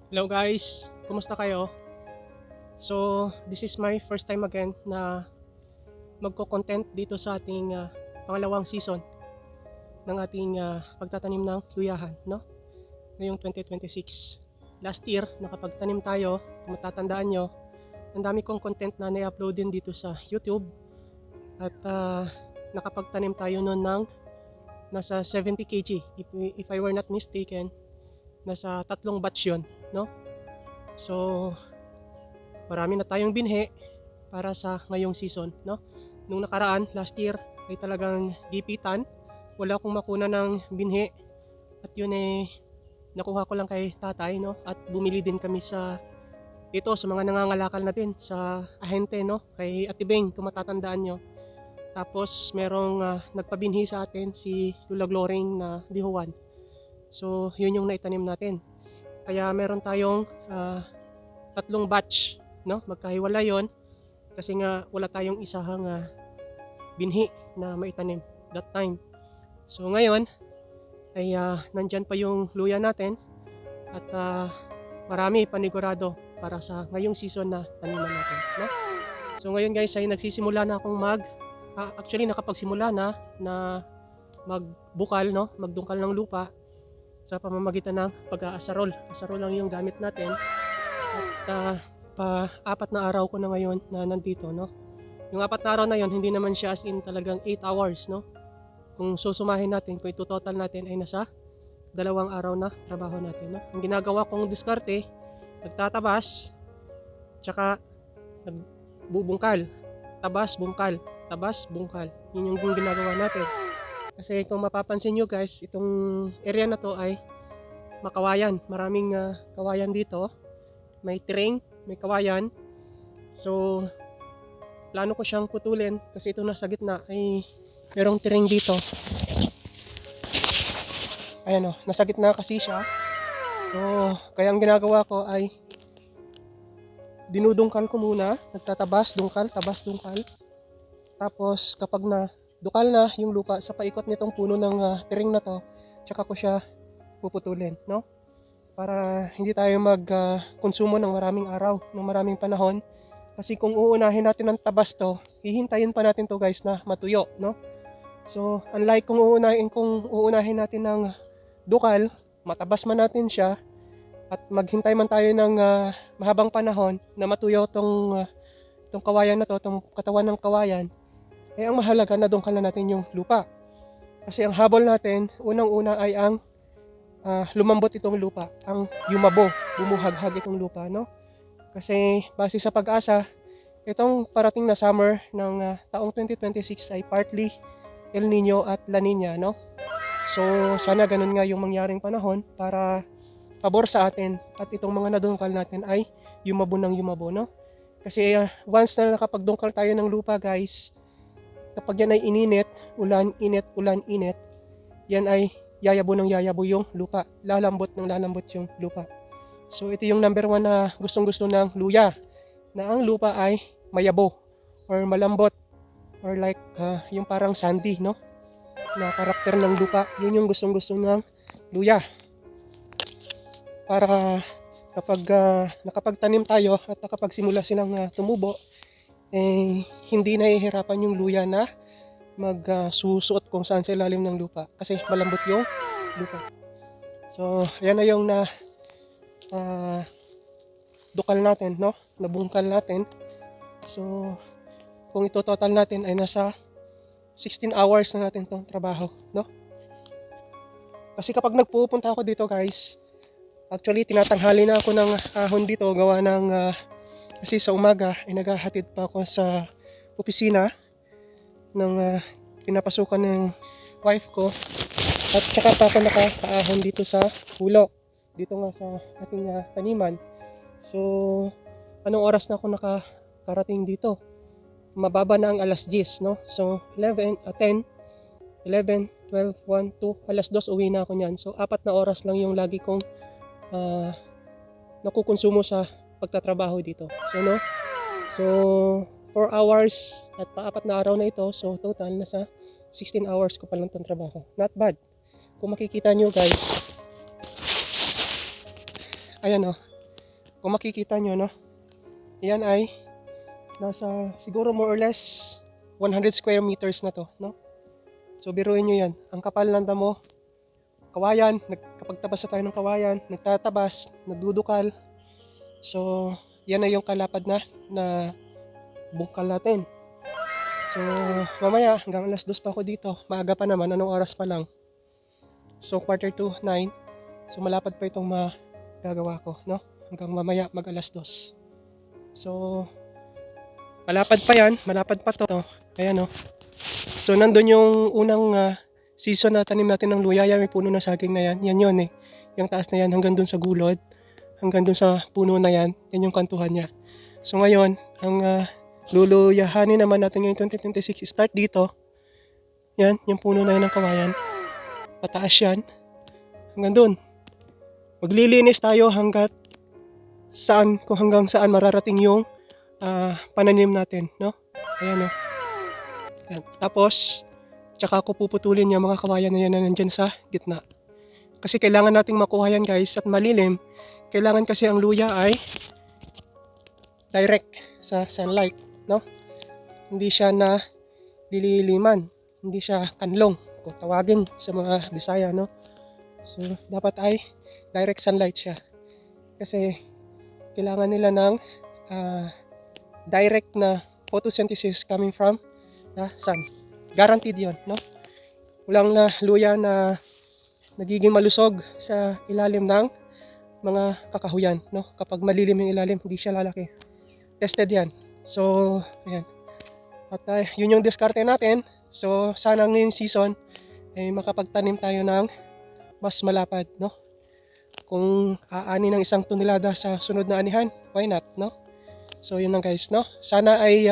Hello guys, kumusta kayo? So, this is my first time again na magko-content dito sa ating pangalawang season ng ating pagtatanim ng luyahan, no? Ngayong 2026. Last year, nakapagtanim tayo, kung matatandaan nyo, ang dami kong content na na-upload din dito sa YouTube at nakapagtanim tayo noon ng nasa 70 kg. If I were not mistaken, nasa 3 batch yun, no? So, marami na tayong binhi para sa ngayong season, no? Nung nakaraan, last year, ay talagang gipitan. Wala akong makuna ng binhi. At yun nakuha ko lang kay tatay, no? At bumili din kami sa mga nangangalakal na din sa ahente, no? Kay Ate Beng, kung matatandaan nyo. Tapos merong nagpabinhi sa atin si Lula Gloring na dihuwan. So yun yung naitanim natin. Kaya meron tayong 3 batch, no? Magkahiwala yon kasi nga wala tayong isahang binhi na maitanim that time. So ngayon ay nandyan pa yung luya natin at marami panigurado para sa ngayong season na taniman natin, no? So ngayon guys ay nagsisimula na akong actually nakapagsimula na magbukal, no? Magdungkal ng lupa sa pamamagitan ng pag-aasarol. Asarol lang yung gamit natin at 4 na araw ko na ngayon na nandito, no? Yung 4 na araw na yon hindi naman siya as in talagang 8 hours, no? Kung susumahin natin, kung ito-total natin ay nasa 2 araw na trabaho natin, no? Ang ginagawa kong diskarte, nagtatabas, tsaka nagbubungkal, tabas, bungkal, tabas, bungkal. Yun yung ginagawa natin. Kasi kung mapapansin nyo guys, itong area na to ay makawayan. Maraming kawayan dito. May terrain, may kawayan. So, plano ko siyang putulin kasi ito nasa gitna ay merong terrain dito. Ayan o, nasa gitna kasi siya. So, kaya ang ginagawa ko ay dinudungkal ko muna. Nagtatabas, dungkal, tabas, dungkal. Tapos, kapag na dukal na yung lupa sa paikot nitong puno ng terrain na to, tsaka ko siya puputulin, no? Para hindi tayo magkonsumo ng maraming araw, ng maraming panahon. Kasi kung uunahin natin ng tabas to, hihintayin pa natin to guys na matuyo, no? So, unlike kung uunahin natin ng dukal, matabas man natin siya at maghintay man tayo ng mahabang panahon na matuyo tong kawayan na to, tong katawan ng kawayan, ay ang mahalaga na dungkal na natin yung lupa. Kasi ang habol natin, unang-una ay ang lumambot itong lupa, ang yumabo, bumuhaghag itong lupa, no? Kasi base sa pag-asa, itong parating na summer ng taong 2026 ay partly El Nino at La Nina, no? So sana ganun nga yung mangyaring panahon para pabor sa atin at itong mga nadungkal natin ay yumabo ng yumabo, no? Kasi once na nakapagdungkal tayo ng lupa guys, kapag yan ay ininit, ulan, init, yan ay yayabo ng yayabo yung lupa, lalambot ng lalambot yung lupa. So ito yung number 1 na gustong gusto ng luya, na ang lupa ay mayabo or malambot or like yung parang sandy, no, na karakter ng lupa. Yun yung gustong gusto ng luya para kapag nakapagtanim tayo at nakapagsimula silang tumubo, hindi nahihirapan yung luya na magsusuot kung saan sa ilalim ng lupa kasi malambot yung lupa. So yan na yung dukal natin, no, nabungkal natin. So kung ito total natin ay nasa 16 hours na natin tong trabaho, no? Kasi kapag nagpupunta ako dito guys, actually tinatanghali na ako ng ahon dito gawa ng kasi sa umaga ay naghahatid pa ako sa opisina ng pinapasukan ng wife ko at saka pa ako nakaahon dito sa pulo dito nga sa ating taniman. So anong oras na ako nakarating dito? Mababa na ang alas 10, no? So 10, 11, 12, 1, 2, alas 2 uwi na ako niyan. So 4 na oras lang yung lagi kong nakukonsumo sa pagtatrabaho dito. So no? So 4 hours at 4 na araw na ito. So total nasa 16 hours ko pa lang itong trabaho. Not bad. Kung makikita nyo guys, ayan o, Kung makikita nyo, no? Yan ay nasa siguro more or less 100 square meters na to, no? So biruin nyo yan. Ang kapal ng damo, kawayan, kapag tabas na tayo ng kawayan, nagtatabas, nagdudukal. So yan ay yung kalapad na bungkal natin. So mamaya hanggang alas 2 pa ako dito. Maaga pa naman, anong oras pa lang. So 8:45. So malapad pa itong magagawa ko, no? Hanggang mamaya mag alas 2. So malapad pa yan, malapad pa to. Ayan, no? So nandun yung unang season na tanim natin ng luya. Yan, may puno na saging na yan. Yan yun eh. Yung taas na yan hanggang dun sa gulod. Hanggang dun sa puno na yan. Yan yung kantuhan niya. So ngayon, ang luluyahanin naman natin ngayong 2026, start dito. Yan, yung puno na yan ng kawayan. Pataas yan. Hanggang dun. Maglilinis tayo hanggat saan, kung hanggang saan mararating yung pananim natin, no? Ayan, no? Yan. Tapos, tsaka ako puputulin yung mga kawayan na yan na nandyan sa gitna. Kasi kailangan nating makuha yan, guys, at malilim. Kailangan kasi ang luya ay direct sa sunlight, no? Hindi siya na dililiman, hindi siya kanlong, kung tawagin sa mga Bisaya, no? So, dapat ay direct sunlight siya. Kasi kailangan nila ng direct na photosynthesis coming from the sun. Guaranteed yon, no? Walang na luya na nagiging malusog sa ilalim ng mga kakahuyan, no? Kapag malilim yung ilalim, hindi siya lalaki. Tested yan. So, ayan. At yun yung diskarte natin. So, sana ngayong season ay makapagtanim tayo ng mas malapad, no? Kung aani ng 1 tonelada sa sunod na anihan, why not, no? So, yun lang, guys, no? Sana ay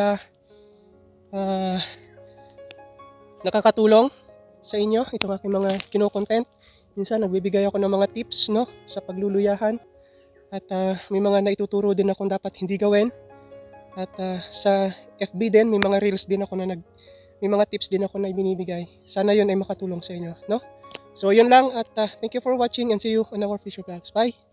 nakakatulong sa inyo itong aking mga kino-content. Minsan nagbibigay ako ng mga tips, no, sa pagluluyahan. At may mga naituturo din akong dapat hindi gawin. At sa FB din, may mga reels din ako na may mga tips din ako na ibinibigay. Sana yun ay makatulong sa inyo, no? So yun lang, at thank you for watching and see you on our future vlogs. Bye!